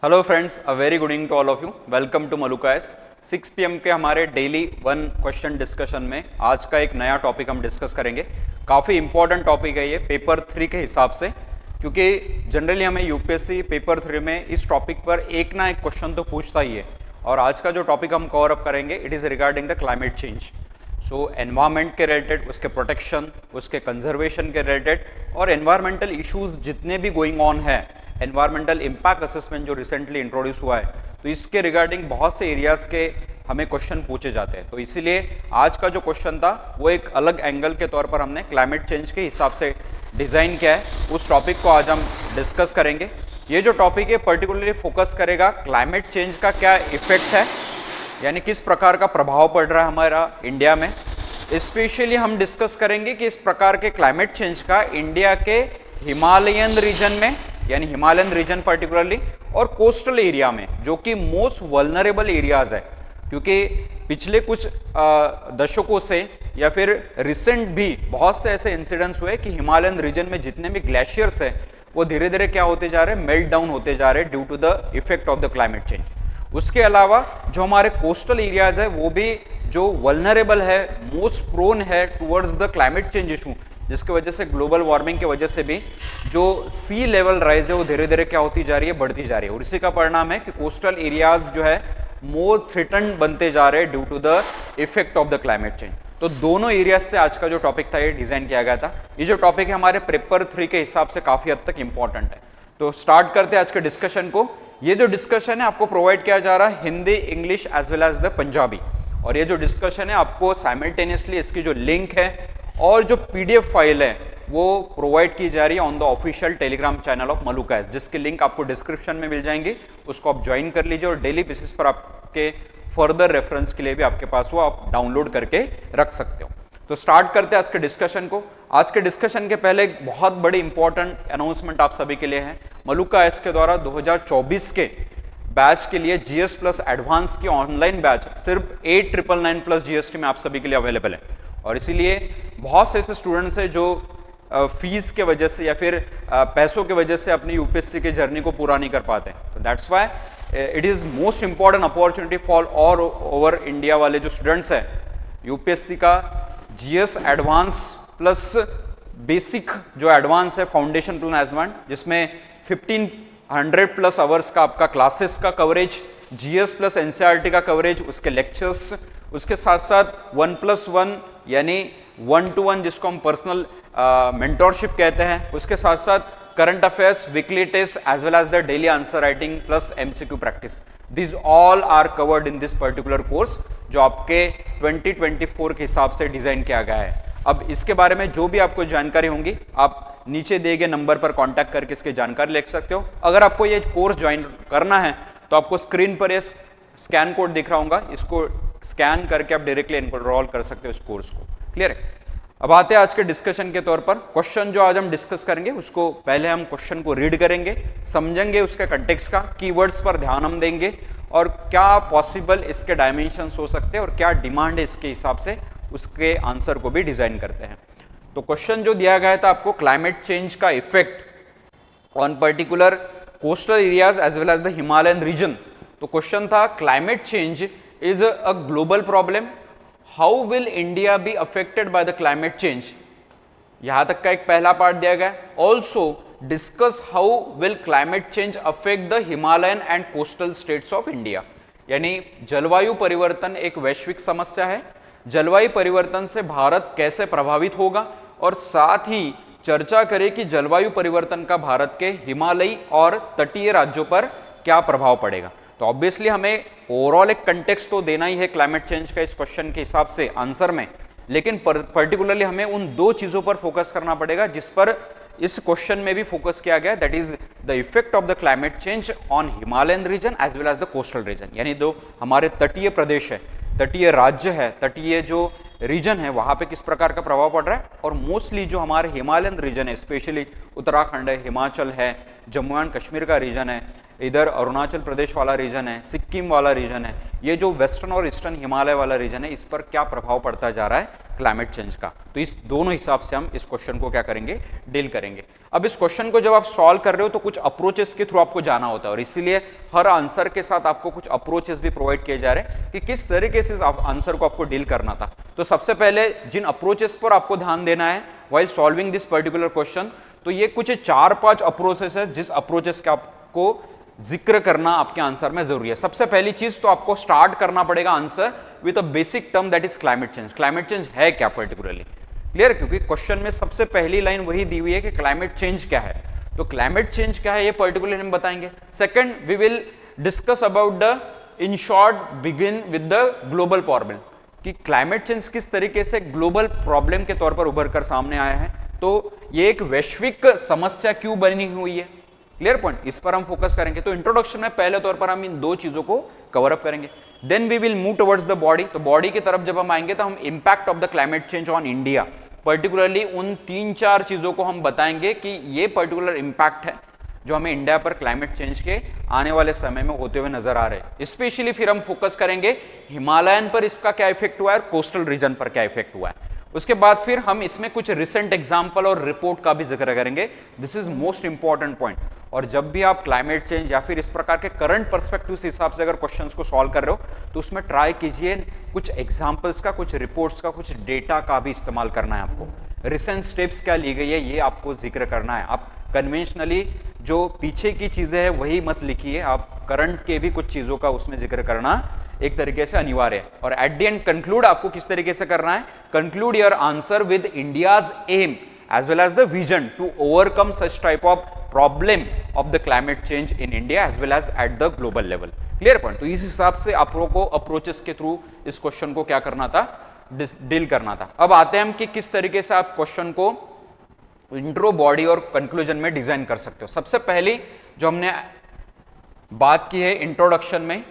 Hello friends, a very good evening to all of you. Welcome to मलुकाएस। 6 PM के हमारे daily one question discussion में आज का एक नया टॉपिक हम डिस्कस करेंगे। काफ़ी इंपॉर्टेंट टॉपिक है ये पेपर 3 के हिसाब से, क्योंकि जनरली हमें यूपीएससी पेपर 3 में इस टॉपिक पर एक ना एक क्वेश्चन तो पूछता ही है। और आज का जो टॉपिक हम कवर अप करेंगे it is regarding the climate change. So environment के रिलेटेड, उसके प्रोटेक्शन, उसके कंजर्वेशन के रिलेटेड और एनवायरमेंटल इश्यूज जितने भी गोइंग ऑन है, एनवायरमेंटल इम्पैक्ट असेसमेंट जो रिसेंटली इंट्रोड्यूस हुआ है, तो इसके रिगार्डिंग बहुत से एरियाज के हमें क्वेश्चन पूछे जाते हैं। तो इसीलिए आज का जो क्वेश्चन था वो एक अलग एंगल के तौर पर हमने क्लाइमेट चेंज के हिसाब से डिज़ाइन किया है। उस टॉपिक को आज हम डिस्कस करेंगे। ये जो टॉपिक है पर्टिकुलरली फोकस करेगा क्लाइमेट चेंज का क्या इफेक्ट है, यानी किस प्रकार का प्रभाव पड़ रहा है हमारा इंडिया में। स्पेशली हम डिस्कस करेंगे कि इस प्रकार के क्लाइमेट चेंज का इंडिया के हिमालयन रीजन में, यानी हिमालयन रीजन पर्टिकुलरली, और कोस्टल एरिया में, जो कि मोस्ट वल्नरेबल एरियाज है। क्योंकि पिछले कुछ दशकों से या फिर रिसेंट भी बहुत से ऐसे इंसिडेंट्स हुए कि हिमालयन रीजन में जितने भी ग्लेशियर्स है वो धीरे धीरे क्या होते जा रहे हैं, मेल्ट डाउन होते जा रहे हैं due to the effect of the climate change. उसके अलावा जो हमारे कोस्टल एरियाज है वो भी जो वल्नरेबल है, मोस्ट प्रोन है towards the climate change issue, जिसकी वजह से ग्लोबल वार्मिंग की वजह से भी जो सी लेवल राइज है वो धीरे धीरे क्या होती जा रही है, बढ़ती जा रही है। और इसी का परिणाम है कि कोस्टल एरियाज जो है मोर थ्रेटन्ड बनते जा रहे हैं due to the effect of the climate change. तो दोनों एरियाज से आज का जो टॉपिक था ये डिजाइन किया गया था। ये जो टॉपिक है हमारे पेपर 3 के हिसाब से काफी हद तक इंपॉर्टेंट है। तो स्टार्ट करते हैं आज के डिस्कशन को। ये जो डिस्कशन है आपको प्रोवाइड किया जा रहा है Hindi, English as well as the Punjabi. और ये जो डिस्कशन है आपको साइमल्टेनियसली इसकी जो लिंक है और जो पीडीएफ फाइल है वो प्रोवाइड की जा रही है on the official Telegram channel of मलुकाएस, जिसकी लिंक आपको डिस्क्रिप्शन में मिल जाएंगी। उसको आप ज्वाइन कर लीजिए और डेली बेसिस पर आपके फर्दर रेफरेंस के लिए भी आपके पास वो आप डाउनलोड करके रख सकते हो। तो स्टार्ट करते हैं आज के डिस्कशन को। आज के डिस्कशन के पहले एक बहुत बड़ी इंपॉर्टेंट अनाउंसमेंट आप सभी के लिए है। मलुकाएस के द्वारा 2024 के बैच के लिए जीएस प्लस एडवांस की ऑनलाइन बैच सिर्फ 8999 प्लस जीएसटी में आप सभी के लिए अवेलेबल है। और इसीलिए बहुत से ऐसे स्टूडेंट्स हैं जो फीस के वजह से या फिर पैसों के वजह से अपनी यूपीएससी के जर्नी को पूरा नहीं कर पाते हैं। तो that's why it is most important opportunity for all over India वाले जो स्टूडेंट्स हैं, यूपीएससी का जीएस एडवांस प्लस बेसिक जो एडवांस है, फाउंडेशन प्लस एडवांस, जिसमें 1500 प्लस आवर्स का आपका क्लासेस का कवरेज, जीएस प्लस एनसीईआरटी का कवरेज, उसके लेक्चर्स, उसके साथ साथ 1+1 यानी 1-to-1 जिसको हम पर्सनल मेंटोरशिप कहते हैं, उसके साथ साथ current affairs, weekly test as well as the daily answer writing plus MCQ practice. This all are covered in this particular course जो आपके 2024 के हिसाब से डिजाइन किया गया है। अब इसके बारे में जो भी आपको जानकारी होंगी आप नीचे दिए गए नंबर पर कांटेक्ट करके इसकी जानकारी ले सकते हो। अगर आपको ये कोर्स ज्वाइन करना है तो आपको स्क्रीन पर ये स्कैन कोड दिख रहा होगा, इसको स्कैन करके आप डायरेक्टली एनरोल कर सकते हो इस कोर्स को। क्लियर है? अब आते हैं आज के डिस्कशन के तौर पर। क्वेश्चन जो आज हम डिस्कस करेंगे उसको पहले हम क्वेश्चन को रीड करेंगे, समझेंगे उसके कंटेक्स्ट का, कीवर्ड्स पर ध्यान हम देंगे और क्या पॉसिबल इसके डायमेंशंस हो सकते हैं और क्या डिमांड है इसके हिसाब से उसके आंसर को भी डिजाइन करते हैं। तो क्वेश्चन जो दिया गया था आपको, क्लाइमेट चेंज का effect on particular coastal areas as well as the Himalayan region. तो क्वेश्चन था climate change is a global problem, how will India be affected by the climate change? यहां तक का एक पहला पार्ट दिया गया। Also discuss how will climate change affect the Himalayan and coastal states of India। यानी जलवायु परिवर्तन एक वैश्विक समस्या है, जलवायु परिवर्तन से भारत कैसे प्रभावित होगा, और साथ ही चर्चा करें कि जलवायु परिवर्तन का भारत के हिमालयी और तटीय राज्यों पर क्या प्रभाव पड़ेगा। तो ऑब्वियसली हमें ओवरऑल एक कंटेक्स्ट तो देना ही है क्लाइमेट चेंज का इस क्वेश्चन के हिसाब से आंसर में, लेकिन पर्टिकुलरली हमें उन दो चीजों पर फोकस करना पड़ेगा जिस पर इस क्वेश्चन में भी फोकस किया गया, that is the effect of the climate change on Himalayan region as well as the coastal region. यानी दो हमारे तटीय प्रदेश है, तटीय राज्य है, तटीय जो रीजन है वहां पे किस प्रकार का प्रभाव पड़ रहा है, और मोस्टली जो हमारे हिमालयन रीजन है, स्पेशली उत्तराखंड है, हिमाचल है, जम्मू एंड कश्मीर का रीजन है, इधर अरुणाचल प्रदेश वाला रीजन है, सिक्किम वाला रीजन है, ये जो वेस्टर्न और ईस्टर्न हिमालय वाला रीजन है, इस पर क्या प्रभाव पड़ता जा रहा है क्लाइमेट चेंज का। तो इस दोनों हिसाब से हम इस क्वेश्चन को क्या करेंगे, डील करेंगे। अब इस क्वेश्चन को जब आप सॉल्व कर रहे हो तो कुछ अप्रोचेस के थ्रू आपको जाना होता है, और इसीलिए हर आंसर के साथ आपको कुछ अप्रोचेस भी प्रोवाइड किए जा रहे हैं कि किस तरीके से इस आंसर को आपको डील करना था। तो सबसे पहले जिन अप्रोचेस पर आपको ध्यान देना है while solving this particular question, तो ये कुछ 4-5 अप्रोचेस है जिस अप्रोचेस का आपको जिक्र करना आपके आंसर में जरूरी है। सबसे पहली चीज तो आपको स्टार्ट करना पड़ेगा answer with a basic term that is climate change. Climate change है क्या पर्टिकुलरली, क्लियर? क्योंकि क्वेश्चन में सबसे पहली लाइन वही दी हुई है कि क्लाइमेट चेंज क्या है। तो क्लाइमेट चेंज क्या है ये पर्टिकुलरली हम बताएंगे। Second, we will discuss about the, in short begin with the global problem, कि क्लाइमेट चेंज किस तरीके से ग्लोबल प्रॉब्लम के तौर पर उभर कर सामने आया है, तो ये एक वैश्विक समस्या क्यों बनी हुई है, क्लियर पॉइंट, इस पर हम फोकस करेंगे। तो इंट्रोडक्शन में पहले तौर पर हम इन दो चीजों को कवर अप करेंगे। Then we will move towards the body. तो बॉडी की तरफ जब हम आएंगे तो हम impact of the climate change on India, particularly उन 3-4 चीजों को हम बताएंगे कि ये पर्टिकुलर इंपैक्ट है जो हमें इंडिया पर क्लाइमेट चेंज के आने वाले समय में होते हुए नजर आ रहे हैं। स्पेशली फिर हम फोकस करेंगे हिमालयन पर इसका क्या इफेक्ट हुआ है और कोस्टल रीजन पर क्या इफेक्ट हुआ है। उसके बाद फिर हम इसमें कुछ रिसेंट एग्जाम्पल और रिपोर्ट का भी जिक्र करेंगे। This is most important point. और जब भी आप क्लाइमेट चेंज या फिर इस प्रकार के करंट पर्सपेक्टिव से हिसाब से अगर क्वेश्चंस को सॉल्व कर रहे हो तो उसमें ट्राई कीजिए कुछ एग्जाम्पल्स का, कुछ रिपोर्ट्स का, कुछ डेटा का भी इस्तेमाल करना है आपको। रिसेंट स्टेप्स क्या ली गई है ये आपको जिक्र करना है। आप कन्वेंशनली जो पीछे की चीजें हैं वही मत लिखिए, आप करंट के भी कुछ चीजों का उसमें जिक्र करना एक तरीके से अनिवार्य है। और एट द एंड कंक्लूड आपको किस तरीके से करना है, conclude your answer with India's aim as well as the vision to overcome such type of problem of the climate change in India as well as at the global level, clear point. तो इस हिसाब से आपको को approaches के through इस question को क्या करना था, डील करना था। अब आते हैं हम कि किस तरीके से आप क्वेश्चन को इंट्रो, बॉडी और कंक्लूजन में डिजाइन कर सकते हो। सबसे पहली जो हमने बात की है इंट्रोडक्शन में,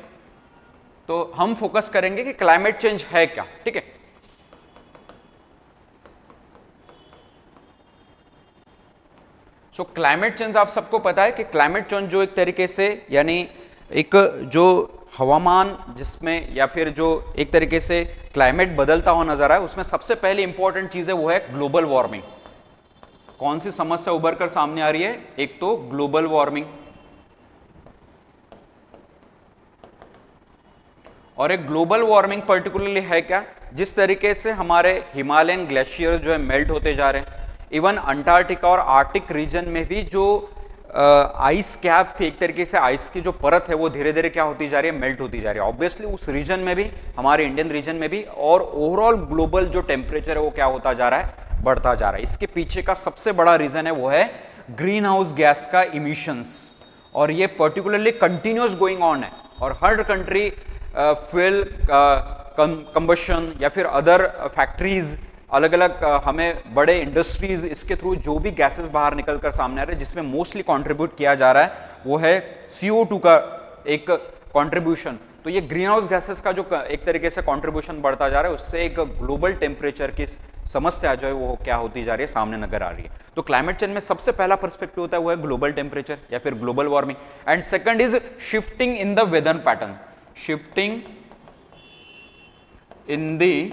तो हम फोकस करेंगे कि क्लाइमेट चेंज है क्या, ठीक है। सो क्लाइमेट चेंज आप सबको पता है कि क्लाइमेट चेंज जो एक तरीके से यानी एक जो हवामान जिसमें या फिर जो एक तरीके से क्लाइमेट बदलता हुआ नजर आए, उसमें सबसे पहली इंपॉर्टेंट चीज है वो है ग्लोबल वार्मिंग। कौन सी समस्या उभर कर सामने आ रही है, एक तो ग्लोबल वार्मिंग, और एक ग्लोबल वार्मिंग पर्टिकुलरली है क्या, जिस तरीके से हमारे हिमालयन ग्लेशियर जो है मेल्ट होते जा रहे हैं, इवन अंटार्कटिका और आर्टिक रीजन में भी जो आइस कैप थी, एक तरीके से आइस की जो परत है वो धीरे धीरे क्या होती जा रही है, मेल्ट होती जा रही है। ऑब्वियसली उस रीजन में भी, हमारे इंडियन रीजन में भी, और ओवरऑल ग्लोबल जो टेम्परेचर है वो क्या होता जा रहा है, बढ़ता जा रहा है। इसके पीछे का सबसे बड़ा रीजन है वो है ग्रीन हाउस गैस का इमिशंस, और ये पर्टिकुलरली कंटिन्यूस गोइंग ऑन है। और हर कंट्री फ्यूल कंबशन या फिर अदर फैक्ट्रीज, अलग अलग हमें बड़े इंडस्ट्रीज, इसके थ्रू जो भी गैसेस बाहर निकल कर सामने आ रहे हैं, जिसमें मोस्टली कंट्रीब्यूट किया जा रहा है वो है CO2 का एक कंट्रीब्यूशन। तो ये ग्रीन हाउस गैसेस का जो एक तरीके से कंट्रीब्यूशन बढ़ता जा रहा है, उससे एक ग्लोबल टेम्परेचर की समस्या जो है वो क्या होती जा रही है, सामने नजर आ रही है। तो क्लाइमेट चेंज में सबसे पहला पर्सपेक्टिव होता है वो है ग्लोबल टेम्परेचर या फिर global warming. And second is shifting in the weather pattern, shifting in the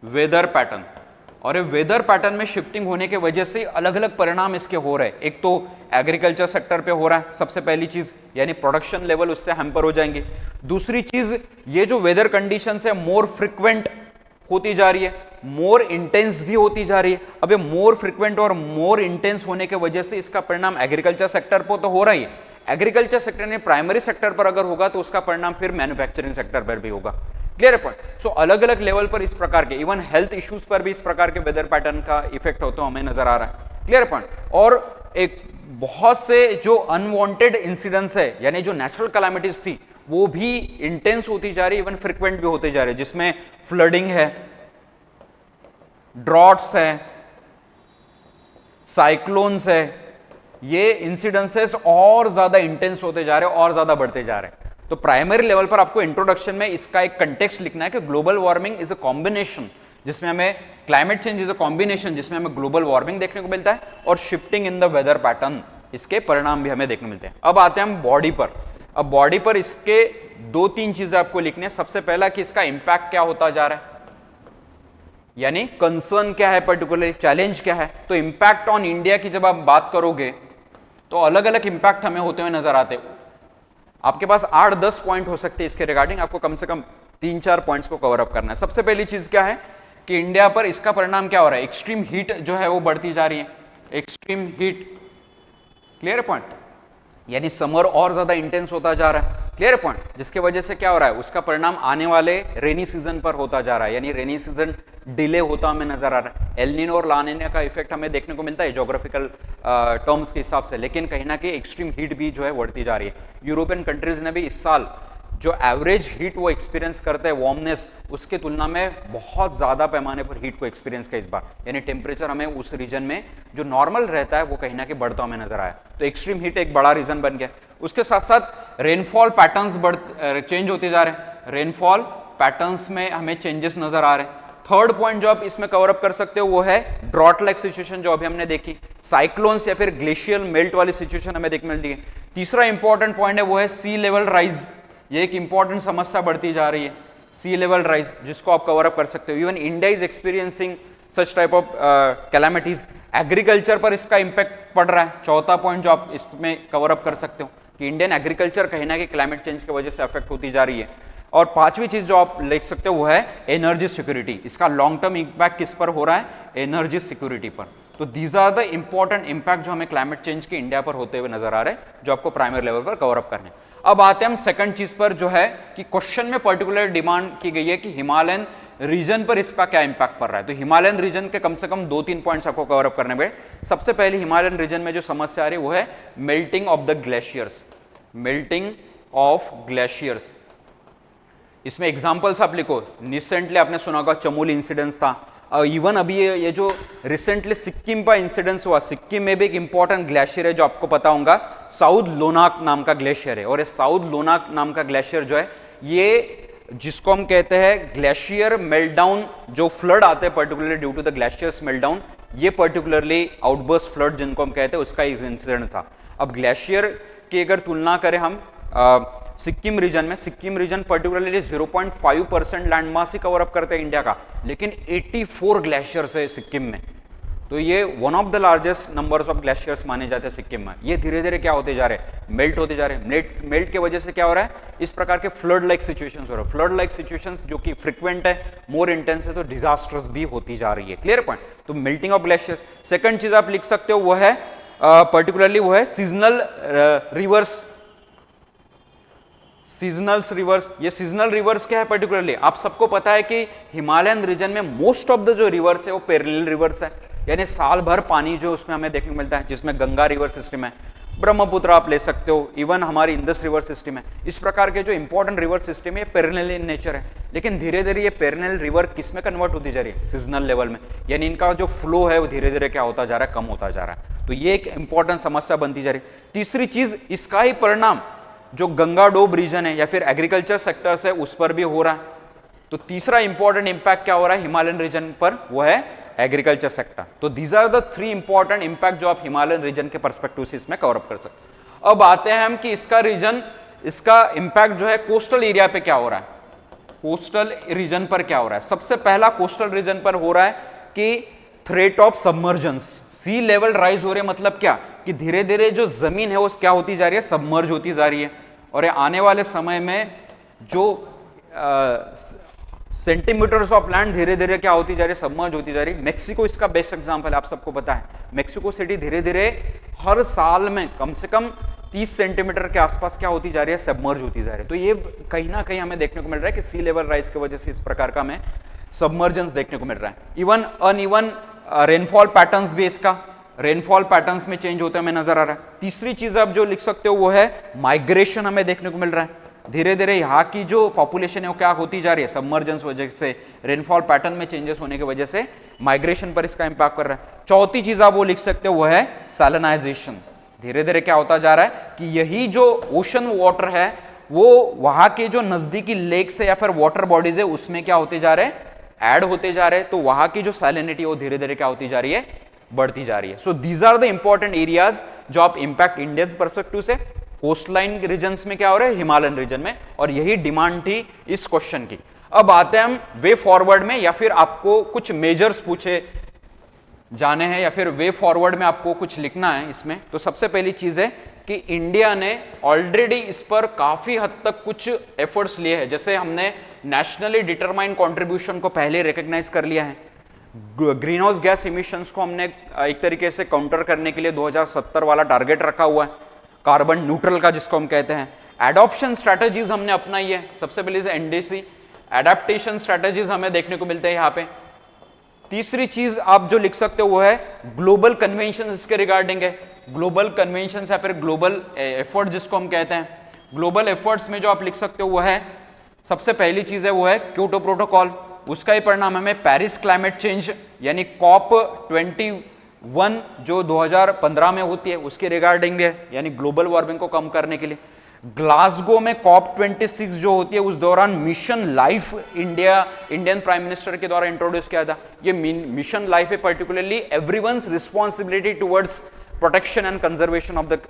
weather pattern. और ये वेदर पैटर्न में शिफ्टिंग होने के वजह से अलग अलग परिणाम इसके हो रहे हैं। एक तो एग्रीकल्चर सेक्टर पे हो रहा है सबसे पहली चीज, यानी प्रोडक्शन लेवल उससे हैम्पर हो जाएंगे। दूसरी चीज, ये जो वेदर कंडीशंस है मोर फ्रिक्वेंट होती जा रही है, मोर इंटेंस भी होती जा रही है। अब ये मोर फ्रिक्वेंट और मोर इंटेंस होने के वजह से इसका परिणाम एग्रीकल्चर सेक्टर पर तो हो रहा ही है। एग्रीकल्चर सेक्टर ने प्राइमरी सेक्टर पर अगर होगा तो उसका परिणाम फिर मैन्युफैक्चरिंग सेक्टर पर भी होगा, क्लियर पॉइंट। सो अलग अलग लेवल पर इस प्रकार के, इवन हेल्थ इश्यूज पर भी इस प्रकार के वेदर पैटर्न का इफेक्ट होता हमें नजर आ रहा है, क्लियर पॉइंट। और एक बहुत से जो अनवांटेड इंसिडेंट्स है, यानी जो नेचुरल कैलामिटीज थी वो भी इंटेंस होती जा रही है, इवन फ्रिक्वेंट भी होते जा रहे हैं, जिसमें फ्लडिंग है, ड्रॉट्स है, साइक्लोन्स है। ये इंसिडेंसेस और ज्यादा इंटेंस होते जा रहे हैं और ज्यादा बढ़ते जा रहे हैं। तो प्राइमरी लेवल पर आपको इंट्रोडक्शन में इसका एक कंटेक्स्ट लिखना है कि global warming is a combination, जिसमें हमें climate change is a combination, जिसमें हमें ग्लोबल वार्मिंग देखने को मिलता है और shifting in the weather pattern, इसके परिणाम भी हमें देखने मिलते हैं। अब आते हैं हम बॉडी पर। अब बॉडी पर इसके 2-3 चीजें आपको लिखनी है। सबसे पहला कि इसका इंपैक्ट क्या होता जा रहा है, यानी कंसर्न क्या है, पर्टिकुलर चैलेंज क्या है। तो इंपैक्ट ऑन इंडिया की जब आप बात करोगे तो अलग अलग इंपैक्ट हमें होते हुए नजर आते हैं। आपके पास 8-10 पॉइंट हो सकते हैं इसके रिगार्डिंग, आपको कम से कम 3-4 पॉइंट्स को कवर अप करना है। सबसे पहली चीज क्या है कि इंडिया पर इसका परिणाम क्या हो रहा है, एक्सट्रीम हीट जो है वो बढ़ती जा रही है। एक्सट्रीम हीट, क्लियर पॉइंट, यानी समर और ज्यादा इंटेंस होता जा रहा है, क्लियर पॉइंट, जिसके वजह से क्या हो रहा है, उसका परिणाम आने वाले रेनी सीजन पर होता जा रहा है, यानी रेनी सीजन डिले होता हमें नजर आ रहा है। एल नीनो और ला नीनो का इफेक्ट हमें देखने को मिलता है ज्योग्राफिकल टर्म्स के हिसाब से, लेकिन कहीं ना कहीं एक्सट्रीम हीट भी जो है बढ़ती जा रही है। यूरोपियन कंट्रीज ने भी इस साल जो एवरेज हीट वो एक्सपीरियंस करते हैं, वार्मनेस, उसके तुलना में बहुत ज्यादा पैमाने पर हीट को एक्सपीरियंस किया इस बार, यानी टेम्परेचर हमें उस रीजन में जो नॉर्मल रहता है वो कहीं ना कहीं बढ़ता हमें नजर आया। तो एक्सट्रीम हीट एक बड़ा रीजन बन गया। उसके साथ साथ रेनफॉल पैटर्न्स चेंज होते जा रहे हैं, रेनफॉल पैटर्न्स में हमें चेंजेस नजर आ रहे हैं। थर्ड पॉइंट जो आप इसमें कवर अप कर सकते हो वो है ड्रॉट लाइक सिचुएशन, जो अभी हमने देखी, साइक्लोन्स या फिर ग्लेशियल मेल्ट वाली सिचुएशन हमें देखने मिलती है। तीसरा इंपॉर्टेंट पॉइंट है वो है सी लेवल राइज, ये एक इंपॉर्टेंट समस्या बढ़ती जा रही है, सी लेवल राइज, जिसको आप कवर अप कर सकते हो। Even India is experiencing such type of calamities. Agriculture पर इसका इंपैक्ट पड़ रहा है, चौथा पॉइंट जो आप इसमें कवर अप कर सकते हो कि इंडियन एग्रीकल्चर कहीं ना कहीं क्लाइमेट चेंज की वजह से अफेक्ट होती जा रही है। और पांचवी चीज जो आप लिख सकते हो वो है एनर्जी सिक्योरिटी, इसका लॉन्ग टर्म इंपैक्ट किस पर हो रहा है, एनर्जी सिक्योरिटी पर। तो these are the important impact जो हमें क्लाइमेट चेंज के इंडिया पर होते हुए नजर आ रहे हैं, जो आपको प्राइमरी लेवल पर कवर अप करने हैं। अब आते हैं हम सेकंड चीज पर, जो है कि क्वेश्चन में पर्टिकुलर डिमांड की गई है कि हिमालयन रीजन पर इसका क्या इंपैक्ट पड़ रहा है। तो हिमालयन रीजन के कम से कम 2-3 पॉइंट्स आपको कवर अप करने पड़े। सबसे पहले हिमालयन रीजन में जो समस्या आ रही है वो है melting of the glaciers, melting of glaciers. इसमें एग्जांपल्स आप लिखो, रिसेंटली आपने सुना होगा चमोली इंसिडेंस था, इवन अभी ये जो रिसेंटली सिक्किम का इंसिडेंस हुआ, सिक्किम में भी एक इंपॉर्टेंट ग्लेशियर है जो आपको पता होगा, साउथ लोनाक नाम का ग्लेशियर है। और ये साउथ लोनाक नाम का ग्लेशियर जो है, ये जिसको हम कहते हैं ग्लेशियर मेल्टडाउन, जो फ्लड आते हैं particularly due to the glaciers meltdown, ये पर्टिकुलरली आउटबर्स्ट फ्लड जिनको हम कहते हैं उसका एक इंसिडेंट था। अब ग्लेशियर की अगर तुलना करें हम सिक्किम रीजन में, Sikkim region particularly 0.5% land mass ही कवर अप करते हैं इंडिया का, लेकिन 84 ग्लेशियर्स है सिक्किम में। तो ये one of the largest numbers of glaciers माने जाते हैं सिक्किम में। ये धीरे धीरे क्या होते जा रहे हैं, मेल्ट होते जा रहे हैं। मेल्ट के वजह से क्या हो रहा है, इस प्रकार के फ्लड लाइक सिचुएशंस हो रहे हैं। फ्लड लाइक सिचुएशंस जो कि फ्रिक्वेंट है, मोर इंटेंस है, तो डिजास्टर्स भी होती जा रही है, क्लियर पॉइंट। तो मेल्टिंग ऑफ ग्लेशियर्स। सेकंड चीज आप लिख सकते हो वो है पर्टिकुलरली वो है सीजनल रिवर्स, सीजनल्स रिवर्स। ये सीजनल रिवर्स क्या है पर्टिकुलरली, आप सबको पता है कि हिमालयन रीजन में मोस्ट ऑफ द जो रिवर्स है वो पैरेलल रिवर्स है, यानी साल भर पानी जो उसमें हमें देखने को मिलता है, जिसमें गंगा रिवर सिस्टम है, ब्रह्मपुत्र आप ले सकते हो, इवन हमारी इंदस रिवर सिस्टम है। इस प्रकार के जो इंपॉर्टेंट रिवर सिस्टम है पैरेलल इन नेचर है, लेकिन धीरे धीरे ये पैरेलल रिवर किस में कन्वर्ट होती जा रही है, सीजनल लेवल में, यानी इनका जो फ्लो है वो धीरे धीरे क्या होता जा रहा है, कम होता जा रहा है। तो ये एक इंपॉर्टेंट समस्या बनती जा रही है। तीसरी चीज, इसका ही परिणाम जो गंगा डोब रीजन है या फिर एग्रीकल्चर सेक्टर्स है उस पर भी हो रहा है। तो तीसरा इंपॉर्टेंट इंपैक्ट क्या हो रहा है हिमालयन रीजन पर, वो है एग्रीकल्चर सेक्टर। तो these are the 3 important impact जो आप हिमालयन रीजन के पर्सपेक्टिव से इसमें कवर अप कर सकते। अब आते हैं हम कि इसका रीजन, इसका इंपैक्ट जो है कोस्टल एरिया पे क्या हो रहा है, कोस्टल रीजन पर क्या हो रहा है। सबसे पहला कोस्टल रीजन पर हो रहा है कि threat of submergence, sea level rise हो रहे, मतलब क्या कि धीरे धीरे जो जमीन है वो क्या होती जा रही है, सबमर्ज होती जा रही है। और ये आने वाले समय में जो सेंटीमीटर्स ऑफ लैंड धीरे धीरे क्या होती जा रही है, सबमर्ज होती जा रही है। मेक्सिको इसका बेस्ट एग्जांपल है, आप सबको पता है मेक्सिको सिटी धीरे धीरे हर साल में कम से कम 30 सेंटीमीटर के आसपास क्या होती जा रही है, सबमर्ज होती जा रही है। तो ये कहीं ना कहीं हमें देखने को मिल रहा है कि सी लेवल राइज की वजह से इस प्रकार का हमें सबमर्जेंस देखने को मिल रहा है। इवन अनइवन रेनफॉल पैटर्न्स भी, इसका रेनफॉल पैटर्न्स में चेंज होते हमें नजर आ रहा है। तीसरी चीज आप जो लिख सकते हो वो है माइग्रेशन हमें देखने को मिल रहा है। धीरे धीरे यहाँ की जो पॉपुलेशन है वो क्या होती जा रही है, सबमर्जेंस वजह से, रेनफॉल पैटर्न में चेंजेस होने की वजह से माइग्रेशन पर इसका इंपैक्ट कर रहा है। चौथी चीज आप वो लिख सकते हो वो है सैलिनाइजेशन। धीरे धीरे क्या होता जा रहा है कि यही जो ओशन वाटर है वो वहां के जो नजदीकी लेक से या फिर वाटर बॉडीज है उसमें क्या होते जा रहे हैं, ऐड होते जा रहे हैं। तो वहां की जो सैलिनिटी वो धीरे धीरे क्या होती जा रही है, बढ़ती जा रही है। So these are the important areas जो आप इंपैक्ट इंडिया पर्सपेक्टिव से कोस्ट लाइन रीजन में क्या हो रहा है, हिमालयन रीजन में, और यही डिमांड थी इस क्वेश्चन की। अब आते हैं हम वे फॉरवर्ड में, या फिर आपको कुछ मेजर्स पूछे जाने हैं या फिर वे फॉरवर्ड में आपको कुछ लिखना है इसमें। तो सबसे पहली चीज है कि इंडिया ने ऑलरेडी इस पर काफी हद तक कुछ एफर्ट्स लिए हैं। जैसे हमने नेशनली डिटरमाइंड कंट्रीब्यूशन को पहले रिकॉग्नाइज कर लिया है, ग्रीन हाउस गैस इमिशंस को हमने एक तरीके से काउंटर करने के लिए 2070 वाला टारगेट रखा हुआ है, कार्बन न्यूट्रल का जिसको हम कहते हैं। एडॉप्शन स्ट्रैटेजीज हमने अपनाई है, सबसे पहले से एनडीसी एडेप्टेशन स्ट्रैटेजीज हमें देखने को मिलते हैं यहाँ पे। तीसरी चीज आप जो लिख सकते हो वो है ग्लोबल कन्वेंशन, इसके रिगार्डिंग है ग्लोबल कन्वेंशन या फिर ग्लोबल एफर्ट जिसको हम कहते हैं। ग्लोबल एफर्ट्स में जो आप लिख सकते हो वो है, सबसे पहली चीज है वो है क्योटो प्रोटोकॉल, उसका ही परिणाम हमें पेरिस क्लाइमेट चेंज यानी कॉप 21 जो 2015 में होती है उसके रिगार्डिंग है, यानी ग्लोबल वार्मिंग को कम करने के लिए। ग्लासगो में कॉप 26 जो होती है उस दौरान mission life Indian prime minister के द्वारा इंट्रोड्यूस किया था। ये मिशन लाइफ है particularly everyone's responsibility towards protection and conservation of the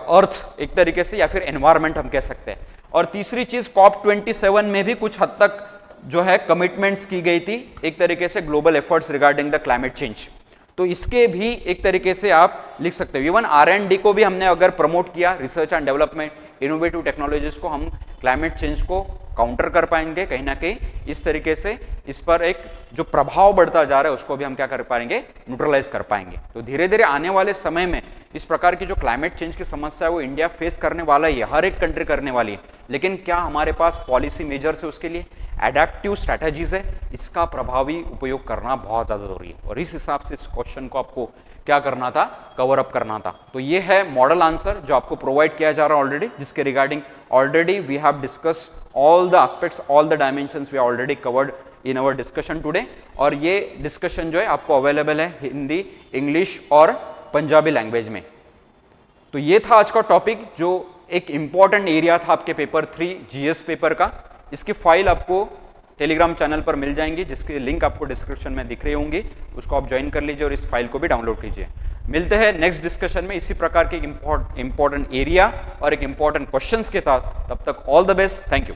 earth एक तरीके से, या फिर एनवायरमेंट हम कह सकते हैं। और तीसरी चीज कॉप 27 में भी कुछ हद तक जो है कमिटमेंट्स की गई थी एक तरीके से global efforts regarding the climate change. तो इसके भी एक तरीके से आप लिख सकते हो। इवन R&D को भी हमने अगर प्रमोट किया, research and development, innovative technologies को, हम क्लाइमेट चेंज को काउंटर कर पाएंगे कहीं ना कहीं। इस तरीके से इस पर एक जो प्रभाव बढ़ता जा रहा है उसको भी हम क्या कर पाएंगे, न्यूट्रलाइज कर पाएंगे। तो धीरे धीरे आने वाले समय में इस प्रकार की जो क्लाइमेट चेंज की समस्या है वो इंडिया फेस करने वाला ही है, हर एक कंट्री करने वाली है। लेकिन क्या हमारे पास पॉलिसी मेजर्स है उसके लिए, एडेप्टिव स्ट्रैटेजीज है, इसका प्रभावी उपयोग करना बहुत ज्यादा जरूरी है। और इस हिसाब से इस क्वेश्चन को आपको क्या करना था, कवर अप करना था। तो ये है मॉडल आंसर जो आपको प्रोवाइड किया जा रहा है ऑलरेडी, जिसके regarding already we have discussed all the aspects, all the dimensions we already covered in our discussion today. और ये डिस्कशन जो है आपको अवेलेबल है हिंदी, इंग्लिश और पंजाबी लैंग्वेज में। तो ये था आज का टॉपिक जो एक इंपॉर्टेंट एरिया था आपके पेपर 3 जीएस पेपर का। इसकी फाइल आपको टेलीग्राम चैनल पर मिल जाएंगी, जिसके लिंक आपको डिस्क्रिप्शन में दिख रही होंगी, उसको आप ज्वाइन कर लीजिए और इस फाइल को भी डाउनलोड कीजिए। मिलते हैं नेक्स्ट डिस्कशन में इसी प्रकार के इंपॉर्टेंट एरिया और एक इंपॉर्टेंट क्वेश्चंस के साथ। तब तक all the best, thank you.